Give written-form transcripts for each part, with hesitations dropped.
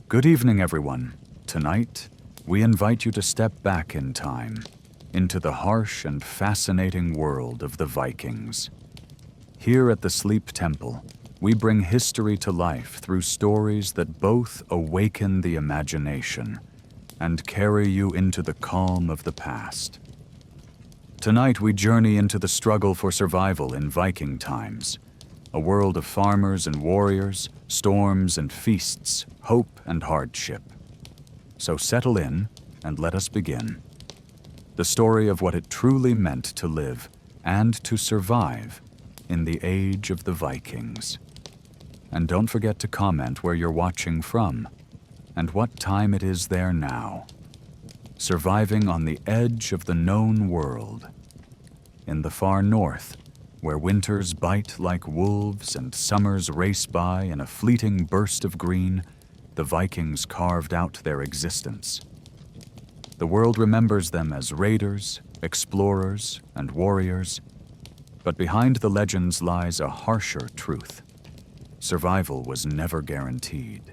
Good evening, everyone. Tonight, we invite you to step back in time, into the harsh and fascinating world of the Vikings. Here at the Sleep Temple, we bring history to life through stories that both awaken the imagination and carry you into the calm of the past. Tonight, we journey into the struggle for survival in Viking times, a world of farmers and warriors, storms and feasts, hope and hardship. So settle in and let us begin. The story of what it truly meant to live and to survive in the age of the Vikings. And don't forget to comment where you're watching from and what time it is there now. Surviving on the edge of the known world. In the far north, where winters bite like wolves and summers race by in a fleeting burst of green, the Vikings carved out their existence. The world remembers them as raiders, explorers, and warriors, but behind the legends lies a harsher truth. Survival was never guaranteed.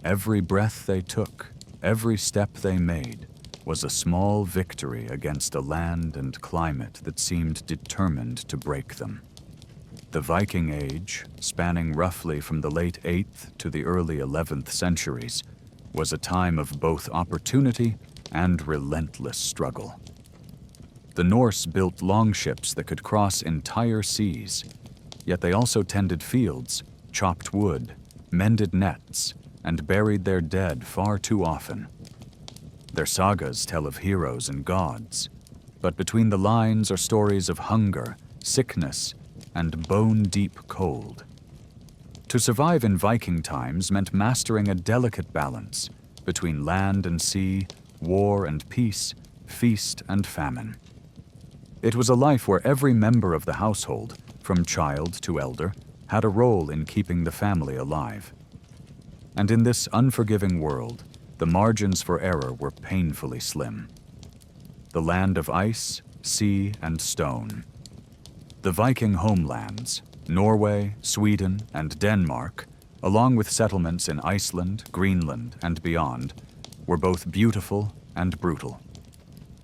Every breath they took, every step they made, was a small victory against a land and climate that seemed determined to break them. The Viking Age, spanning roughly from the late 8th to the early 11th centuries, was a time of both opportunity and relentless struggle. The Norse built longships that could cross entire seas, yet they also tended fields, chopped wood, mended nets, and buried their dead far too often. Their sagas tell of heroes and gods, but between the lines are stories of hunger, sickness, and bone-deep cold. To survive in Viking times meant mastering a delicate balance between land and sea, war and peace, feast and famine. It was a life where every member of the household, from child to elder, had a role in keeping the family alive. And in this unforgiving world, the margins for error were painfully slim. The land of ice, sea, and stone. The Viking homelands, Norway, Sweden, and Denmark, along with settlements in Iceland, Greenland, and beyond, were both beautiful and brutal.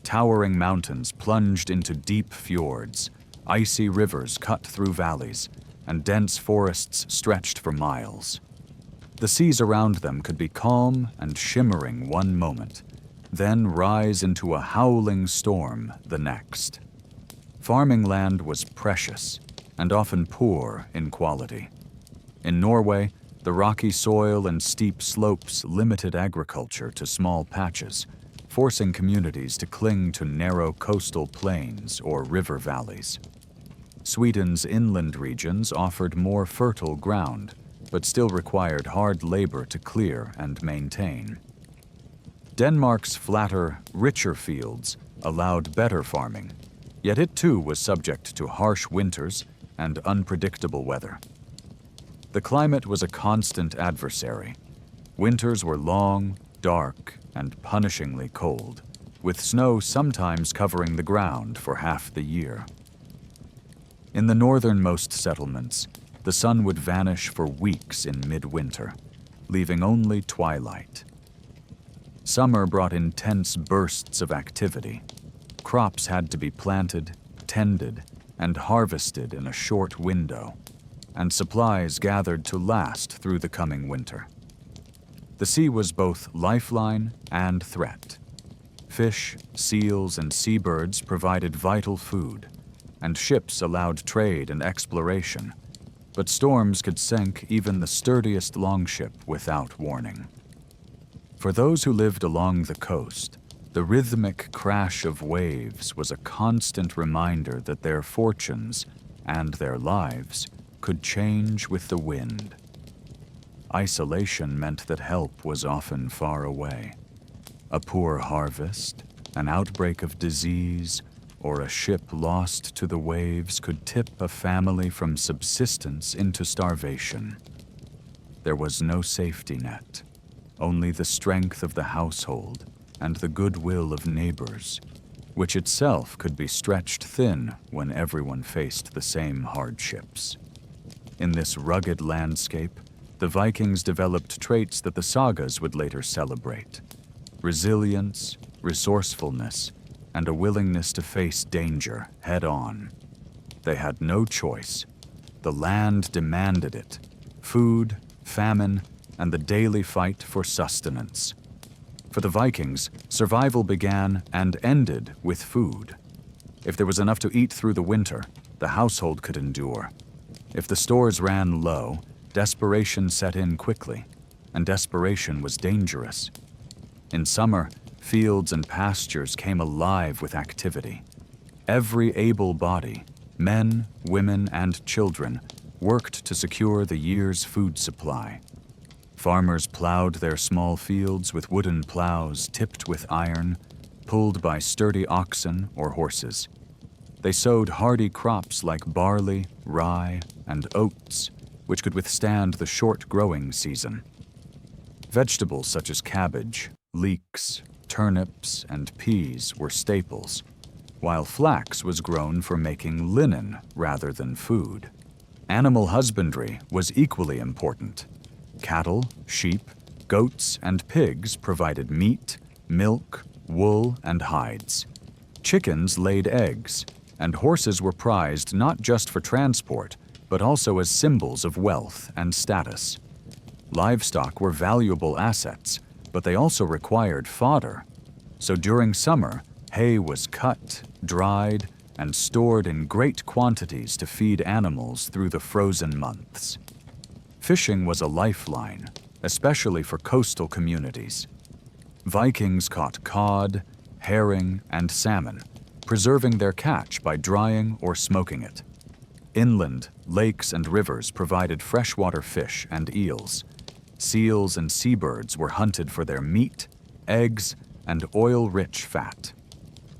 Towering mountains plunged into deep fjords, icy rivers cut through valleys, and dense forests stretched for miles. The seas around them could be calm and shimmering one moment, then rise into a howling storm the next. Farming land was precious and often poor in quality. In Norway, the rocky soil and steep slopes limited agriculture to small patches, forcing communities to cling to narrow coastal plains or river valleys. Sweden's inland regions offered more fertile ground, but still required hard labor to clear and maintain. Denmark's flatter, richer fields allowed better farming, yet it too was subject to harsh winters and unpredictable weather. The climate was a constant adversary. Winters were long, dark, and punishingly cold, with snow sometimes covering the ground for half the year. In the northernmost settlements, the sun would vanish for weeks in midwinter, leaving only twilight. Summer brought intense bursts of activity. Crops had to be planted, tended, and harvested in a short window, and supplies gathered to last through the coming winter. The sea was both lifeline and threat. Fish, seals, and seabirds provided vital food, and ships allowed trade and exploration, but storms could sink even the sturdiest longship without warning. For those who lived along the coast, the rhythmic crash of waves was a constant reminder that their fortunes and their lives could change with the wind. Isolation meant that help was often far away. A poor harvest, an outbreak of disease, or a ship lost to the waves could tip a family from subsistence into starvation. There was no safety net, only the strength of the household and the goodwill of neighbors, which itself could be stretched thin when everyone faced the same hardships. In this rugged landscape, the Vikings developed traits that the sagas would later celebrate: resilience, resourcefulness, and a willingness to face danger head-on. They had no choice. The land demanded it: food, famine, and the daily fight for sustenance. For the Vikings, survival began and ended with food. If there was enough to eat through the winter, the household could endure. If the stores ran low, desperation set in quickly, and desperation was dangerous. In summer, fields and pastures came alive with activity. Every able body, men, women, and children, worked to secure the year's food supply. Farmers plowed their small fields with wooden plows tipped with iron, pulled by sturdy oxen or horses. They sowed hardy crops like barley, rye, and oats, which could withstand the short growing season. Vegetables such as cabbage, leeks, turnips, and peas were staples, while flax was grown for making linen rather than food. Animal husbandry was equally important. Cattle, sheep, goats, and pigs provided meat, milk, wool, and hides. Chickens laid eggs, and horses were prized not just for transport, but also as symbols of wealth and status. Livestock were valuable assets, but they also required fodder. So during summer, hay was cut, dried, and stored in great quantities to feed animals through the frozen months. Fishing was a lifeline, especially for coastal communities. Vikings caught cod, herring, and salmon, preserving their catch by drying or smoking it. Inland, lakes and rivers provided freshwater fish and eels. Seals and seabirds were hunted for their meat, eggs, and oil-rich fat.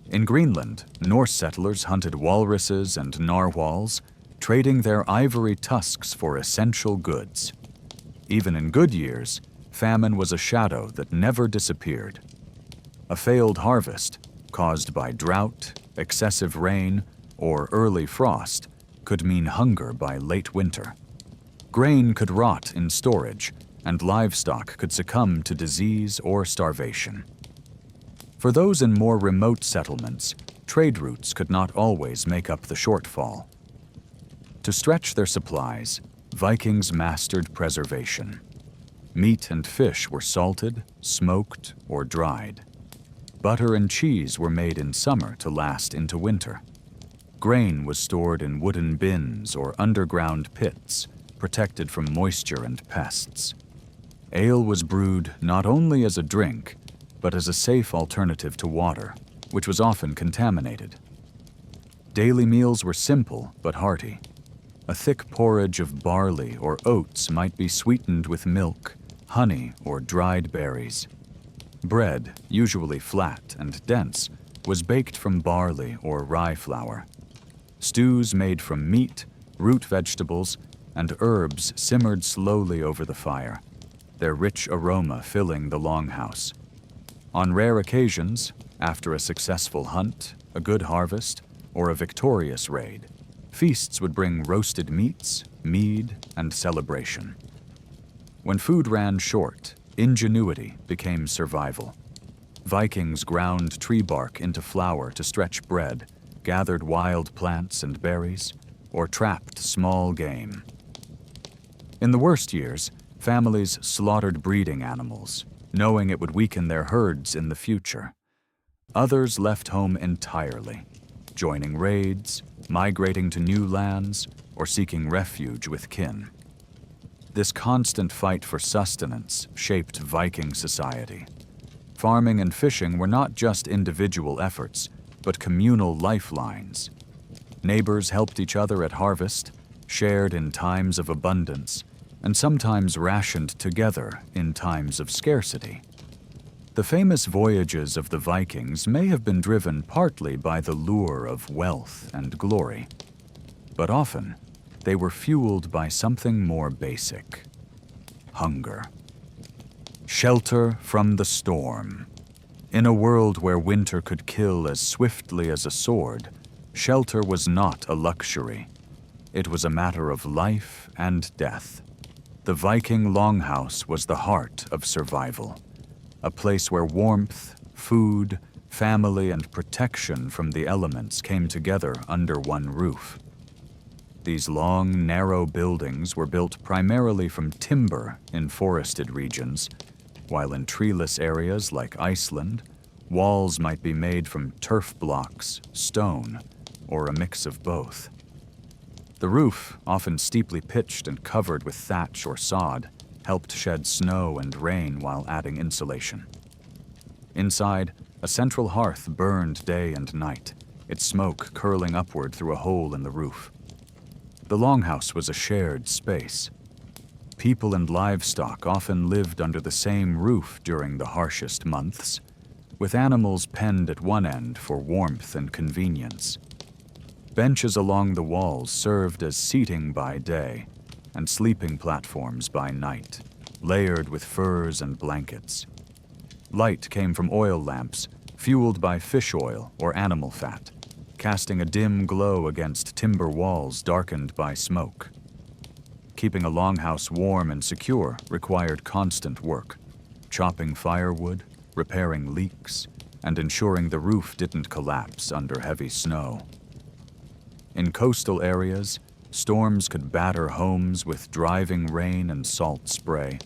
In Greenland, Norse settlers hunted walruses and narwhals, trading their ivory tusks for essential goods. Even in good years, famine was a shadow that never disappeared. A failed harvest, caused by drought, excessive rain, or early frost, could mean hunger by late winter. Grain could rot in storage, and livestock could succumb to disease or starvation. For those in more remote settlements, trade routes could not always make up the shortfall. To stretch their supplies, Vikings mastered preservation. Meat and fish were salted, smoked, or dried. Butter and cheese were made in summer to last into winter. Grain was stored in wooden bins or underground pits, protected from moisture and pests. Ale was brewed not only as a drink, but as a safe alternative to water, which was often contaminated. Daily meals were simple but hearty. A thick porridge of barley or oats might be sweetened with milk, honey, or dried berries. Bread, usually flat and dense, was baked from barley or rye flour. Stews made from meat, root vegetables, and herbs simmered slowly over the fire, their rich aroma filling the longhouse. On rare occasions, after a successful hunt, a good harvest, or a victorious raid, feasts would bring roasted meats, mead, and celebration. When food ran short, ingenuity became survival. Vikings ground tree bark into flour to stretch bread, gathered wild plants and berries, or trapped small game. In the worst years, families slaughtered breeding animals, knowing it would weaken their herds in the future. Others left home entirely, joining raids, migrating to new lands, or seeking refuge with kin. This constant fight for sustenance shaped Viking society. Farming and fishing were not just individual efforts, but communal lifelines. Neighbors helped each other at harvest, shared in times of abundance, and sometimes rationed together in times of scarcity. The famous voyages of the Vikings may have been driven partly by the lure of wealth and glory, but often they were fueled by something more basic: hunger. Shelter from the storm. In a world where winter could kill as swiftly as a sword, shelter was not a luxury. It was a matter of life and death. The Viking longhouse was the heart of survival, a place where warmth, food, family, and protection from the elements came together under one roof. These long, narrow buildings were built primarily from timber in forested regions, while in treeless areas like Iceland, walls might be made from turf blocks, stone, or a mix of both. The roof, often steeply pitched and covered with thatch or sod, helped shed snow and rain while adding insulation. Inside, a central hearth burned day and night, its smoke curling upward through a hole in the roof. The longhouse was a shared space. People and livestock often lived under the same roof during the harshest months, with animals penned at one end for warmth and convenience. Benches along the walls served as seating by day and sleeping platforms by night, layered with furs and blankets. Light came from oil lamps, fueled by fish oil or animal fat, casting a dim glow against timber walls darkened by smoke. Keeping a longhouse warm and secure required constant work, chopping firewood, repairing leaks, and ensuring the roof didn't collapse under heavy snow. In coastal areas, storms could batter homes with driving rain and salt spray,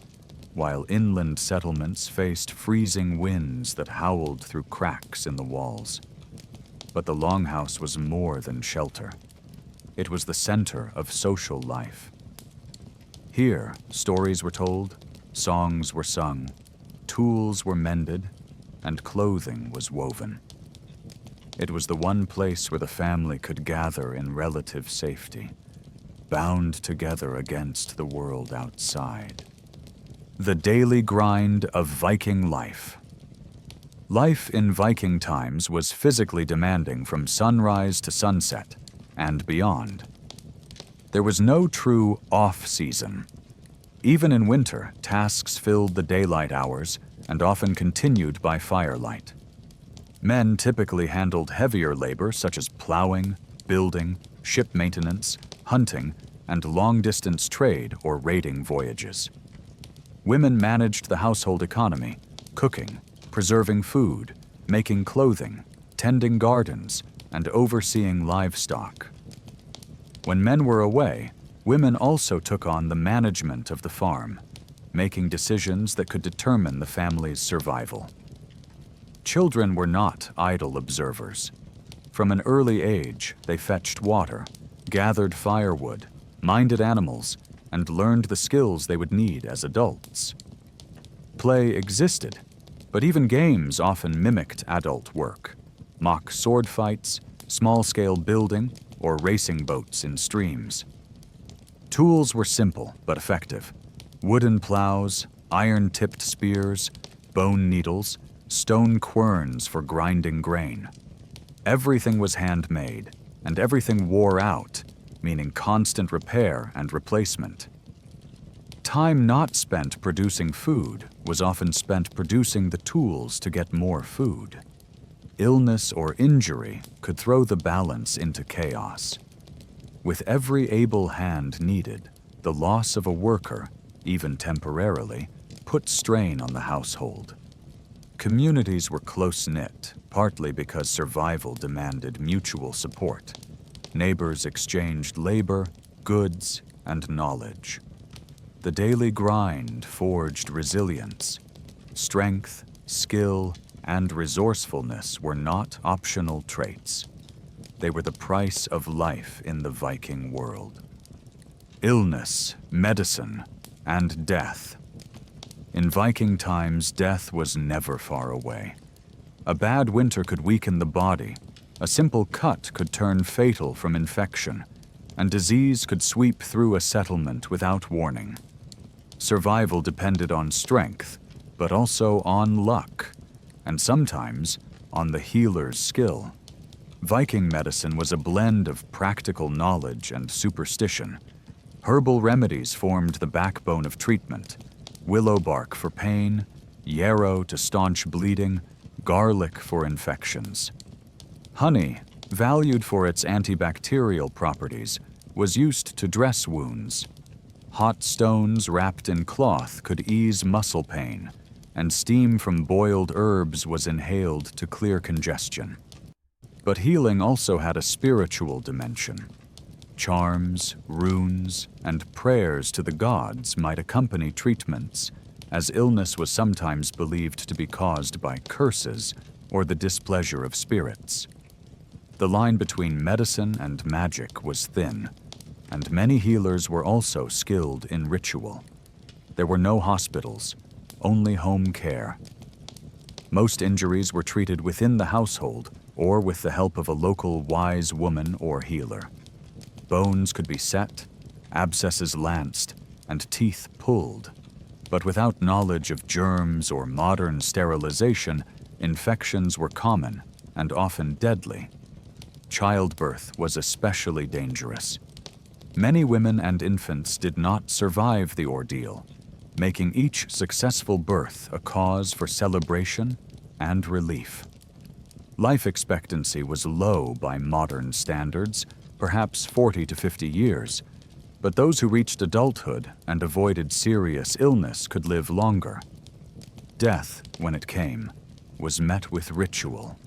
while inland settlements faced freezing winds that howled through cracks in the walls. But the longhouse was more than shelter. It was the center of social life. Here, stories were told, songs were sung, tools were mended, and clothing was woven. It was the one place where the family could gather in relative safety, bound together against the world outside. The daily grind of Viking life. Life in Viking times was physically demanding from sunrise to sunset and beyond. There was no true off-season. Even in winter, tasks filled the daylight hours and often continued by firelight. Men typically handled heavier labor such as plowing, building, ship maintenance, hunting, and long-distance trade or raiding voyages. Women managed the household economy, cooking, preserving food, making clothing, tending gardens, and overseeing livestock. When men were away, women also took on the management of the farm, making decisions that could determine the family's survival. Children were not idle observers. From an early age, they fetched water, gathered firewood, minded animals, and learned the skills they would need as adults. Play existed, but even games often mimicked adult work: mock sword fights, small-scale building, or racing boats in streams. Tools were simple but effective: wooden plows, iron-tipped spears, bone needles, stone querns for grinding grain. Everything was handmade, and everything wore out, meaning constant repair and replacement. Time not spent producing food was often spent producing the tools to get more food. Illness or injury could throw the balance into chaos. With every able hand needed, the loss of a worker, even temporarily, put strain on the household. Communities were close-knit, partly because survival demanded mutual support. Neighbors exchanged labor, goods, and knowledge. The daily grind forged resilience. Strength, skill, and resourcefulness were not optional traits. They were the price of life in the Viking world. Illness, medicine, and death. In Viking times, death was never far away. A bad winter could weaken the body, a simple cut could turn fatal from infection, and disease could sweep through a settlement without warning. Survival depended on strength, but also on luck, and sometimes on the healer's skill. Viking medicine was a blend of practical knowledge and superstition. Herbal remedies formed the backbone of treatment: willow bark for pain, yarrow to staunch bleeding, garlic for infections. Honey, valued for its antibacterial properties, was used to dress wounds. Hot stones wrapped in cloth could ease muscle pain, and steam from boiled herbs was inhaled to clear congestion. But healing also had a spiritual dimension. Charms, runes, and prayers to the gods might accompany treatments, as illness was sometimes believed to be caused by curses or the displeasure of spirits. The line between medicine and magic was thin, and many healers were also skilled in ritual. There were no hospitals, only home care. Most injuries were treated within the household or with the help of a local wise woman or healer. Bones could be set, abscesses lanced, and teeth pulled. But without knowledge of germs or modern sterilization, infections were common and often deadly. Childbirth was especially dangerous. Many women and infants did not survive the ordeal, making each successful birth a cause for celebration and relief. Life expectancy was low by modern standards, perhaps 40 to 50 years, but those who reached adulthood and avoided serious illness could live longer. Death, when it came, was met with ritual.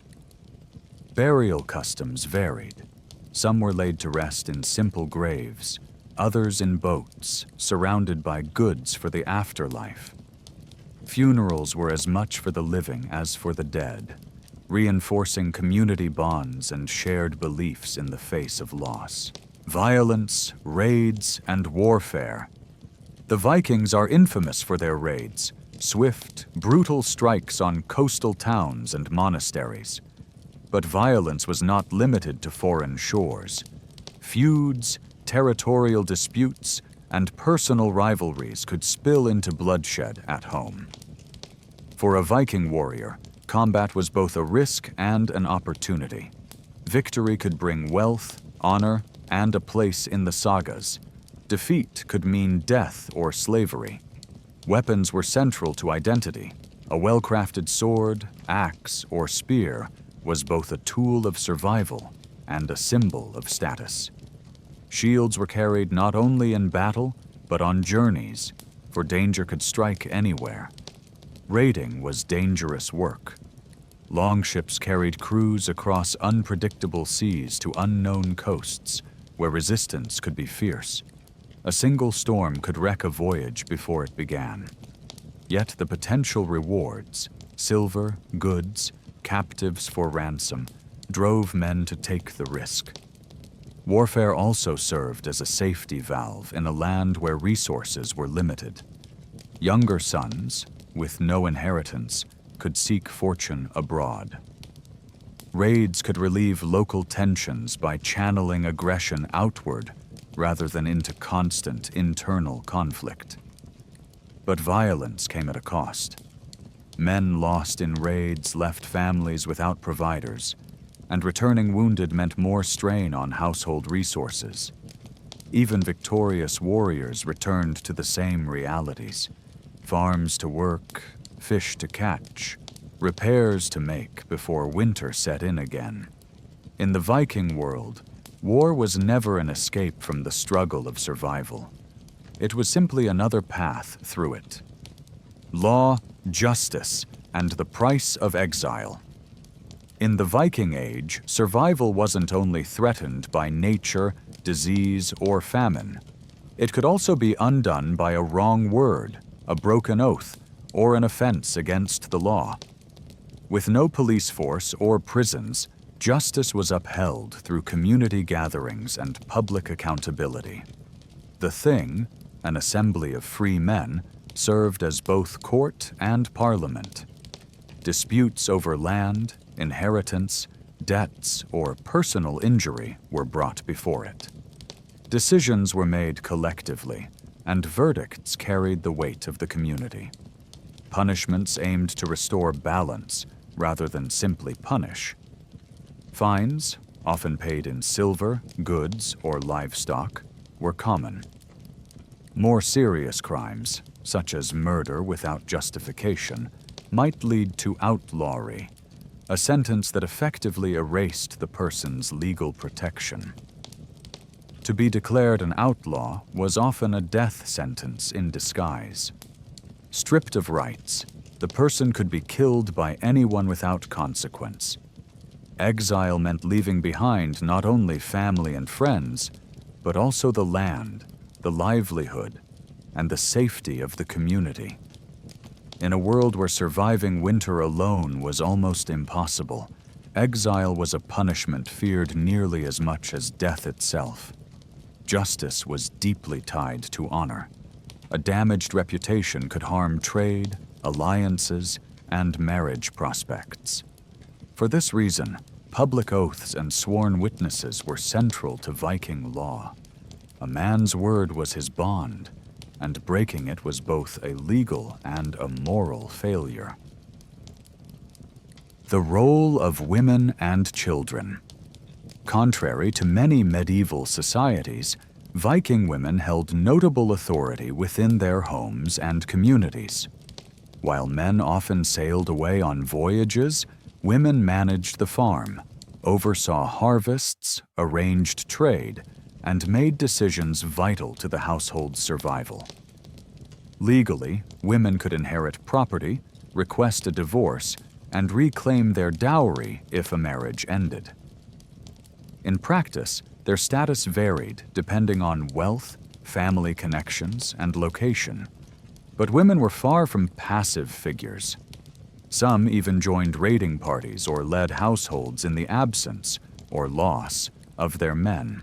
Burial customs varied. Some were laid to rest in simple graves, others in boats, surrounded by goods for the afterlife. Funerals were as much for the living as for the dead, reinforcing community bonds and shared beliefs in the face of loss. Violence, raids, and warfare. The Vikings are infamous for their raids, swift, brutal strikes on coastal towns and monasteries. But violence was not limited to foreign shores. Feuds, territorial disputes, and personal rivalries could spill into bloodshed at home. For a Viking warrior, combat was both a risk and an opportunity. Victory could bring wealth, honor, and a place in the sagas. Defeat could mean death or slavery. Weapons were central to identity. A well-crafted sword, axe, or spear was both a tool of survival and a symbol of status. Shields were carried not only in battle, but on journeys, for danger could strike anywhere. Raiding was dangerous work. Longships carried crews across unpredictable seas to unknown coasts, where resistance could be fierce. A single storm could wreck a voyage before it began. Yet the potential rewards, silver, goods, captives for ransom, drove men to take the risk. Warfare also served as a safety valve in a land where resources were limited. Younger sons, with no inheritance, could seek fortune abroad. Raids could relieve local tensions by channeling aggression outward rather than into constant internal conflict. But violence came at a cost. Men lost in raids left families without providers, and returning wounded meant more strain on household resources. Even victorious warriors returned to the same realities: farms to work, fish to catch, repairs to make before winter set in again. In the Viking world, war was never an escape from the struggle of survival. It was simply another path through it. Law, justice, and the price of exile. In the Viking Age, survival wasn't only threatened by nature, disease, or famine. It could also be undone by a wrong word, a broken oath, or an offense against the law. With no police force or prisons, justice was upheld through community gatherings and public accountability. The Thing, an assembly of free men, served as both court and parliament. Disputes over land, inheritance, debts, or personal injury were brought before it. Decisions were made collectively, and verdicts carried the weight of the community. Punishments aimed to restore balance rather than simply punish. Fines, often paid in silver, goods, or livestock, were common. More serious crimes, such as murder without justification, might lead to outlawry, a sentence that effectively erased the person's legal protection. To be declared an outlaw was often a death sentence in disguise. Stripped of rights, the person could be killed by anyone without consequence. Exile meant leaving behind not only family and friends, but also the land, the livelihood, and the safety of the community. In a world where surviving winter alone was almost impossible, exile was a punishment feared nearly as much as death itself. Justice was deeply tied to honor. A damaged reputation could harm trade, alliances, and marriage prospects. For this reason, public oaths and sworn witnesses were central to Viking law. A man's word was his bond, and breaking it was both a legal and a moral failure. The role of women and children. Contrary to many medieval societies, Viking women held notable authority within their homes and communities. While men often sailed away on voyages, women managed the farm, oversaw harvests, arranged trade, and made decisions vital to the household's survival. Legally, women could inherit property, request a divorce, and reclaim their dowry if a marriage ended. In practice, their status varied depending on wealth, family connections, and location. But women were far from passive figures. Some even joined raiding parties or led households in the absence, or loss, of their men.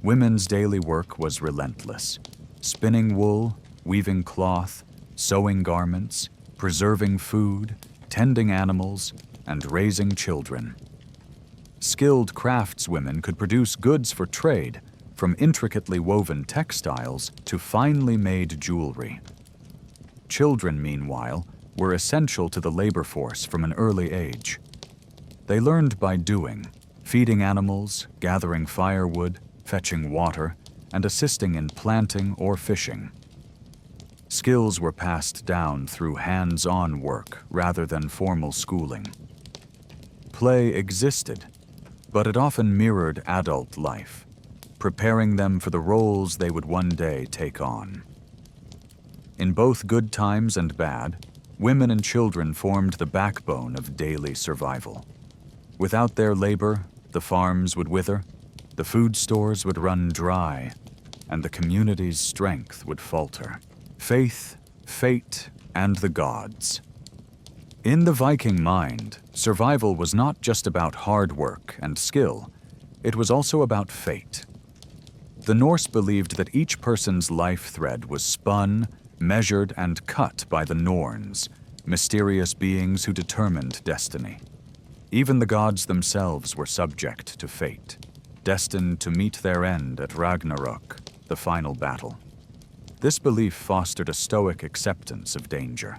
Women's daily work was relentless: spinning wool, weaving cloth, sewing garments, preserving food, tending animals, and raising children. Skilled craftswomen could produce goods for trade, from intricately woven textiles to finely made jewelry. Children, meanwhile, were essential to the labor force from an early age. They learned by doing, feeding animals, gathering firewood, fetching water, and assisting in planting or fishing. Skills were passed down through hands-on work rather than formal schooling. Play existed, but it often mirrored adult life, preparing them for the roles they would one day take on. In both good times and bad, women and children formed the backbone of daily survival. Without their labor, the farms would wither, the food stores would run dry, and the community's strength would falter. Faith, fate, and the gods. In the Viking mind, survival was not just about hard work and skill, it was also about fate. The Norse believed that each person's life thread was spun, measured, and cut by the Norns, mysterious beings who determined destiny. Even the gods themselves were subject to fate, destined to meet their end at Ragnarok, the final battle. This belief fostered a stoic acceptance of danger.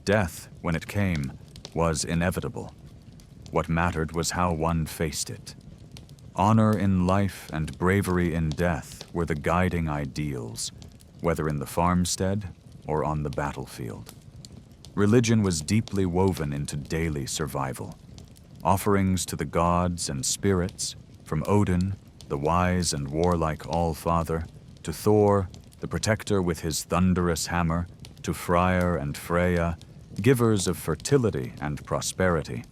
Death, when it came, was inevitable. What mattered was how one faced it. Honor in life and bravery in death were the guiding ideals, whether in the farmstead or on the battlefield. Religion was deeply woven into daily survival. Offerings to the gods and spirits, from Odin, the wise and warlike All-Father, to Thor, the protector with his thunderous hammer, to Freyr and Freya, givers of fertility and prosperity,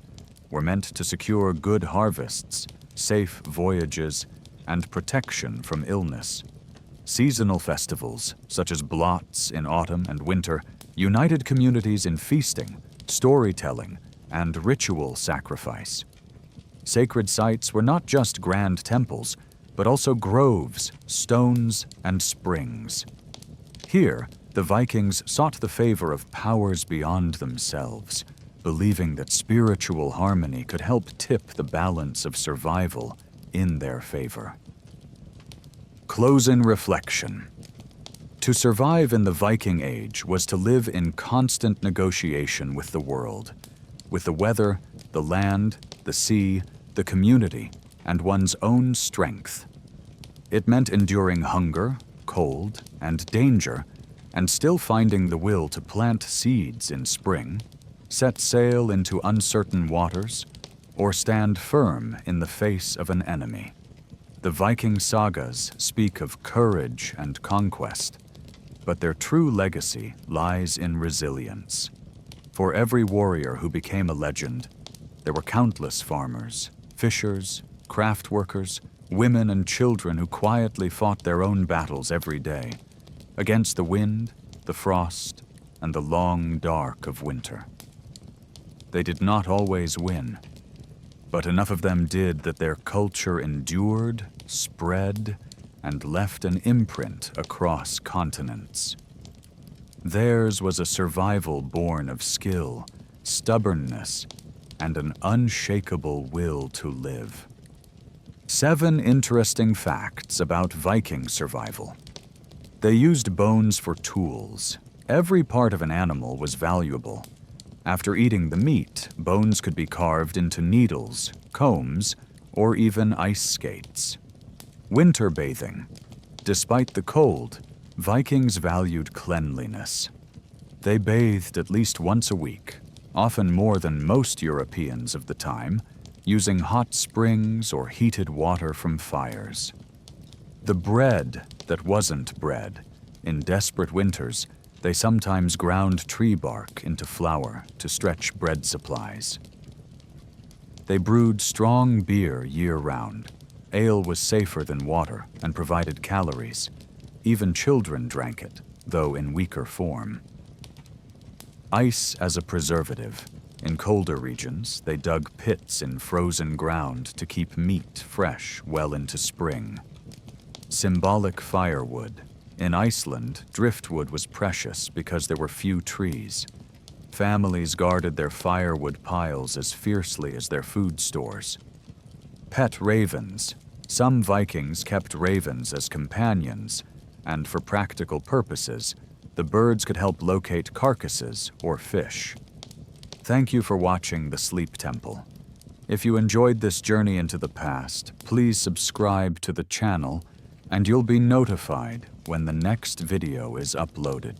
were meant to secure good harvests, safe voyages, and protection from illness. Seasonal festivals, such as blots in autumn and winter, united communities in feasting, storytelling, and ritual sacrifice. Sacred sites were not just grand temples, but also groves, stones, and springs. Here, the Vikings sought the favor of powers beyond themselves, believing that spiritual harmony could help tip the balance of survival in their favor. Closing reflection. To survive in the Viking Age was to live in constant negotiation with the world, with the weather, the land, the sea, the community, and one's own strength. It meant enduring hunger, cold, and danger, and still finding the will to plant seeds in spring, set sail into uncertain waters, or stand firm in the face of an enemy. The Viking sagas speak of courage and conquest, but their true legacy lies in resilience. For every warrior who became a legend, there were countless farmers, fishers, craft workers, women and children who quietly fought their own battles every day, against the wind, the frost, and the long dark of winter. They did not always win, but enough of them did that their culture endured, spread, and left an imprint across continents. Theirs was a survival born of skill, stubbornness, and an unshakable will to live. 7 interesting facts about Viking survival. They used bones for tools. Every part of an animal was valuable. After eating the meat, bones could be carved into needles, combs, or even ice skates. Winter bathing. Despite the cold, Vikings valued cleanliness. They bathed at least once a week, often more than most Europeans of the time, using hot springs or heated water from fires. The bread that wasn't bread. In desperate winters, they sometimes ground tree bark into flour to stretch bread supplies. They brewed strong beer year-round. Ale was safer than water and provided calories. Even children drank it, though in weaker form. Ice as a preservative. In colder regions, they dug pits in frozen ground to keep meat fresh well into spring. Symbolic firewood. In Iceland, driftwood was precious because there were few trees. Families guarded their firewood piles as fiercely as their food stores. Pet ravens. Some Vikings kept ravens as companions, and for practical purposes, the birds could help locate carcasses or fish. Thank you for watching The Sleep Temple. If you enjoyed this journey into the past, please subscribe to the channel and you'll be notified when the next video is uploaded.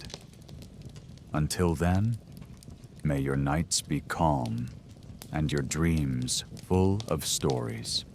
Until then, may your nights be calm and your dreams full of stories.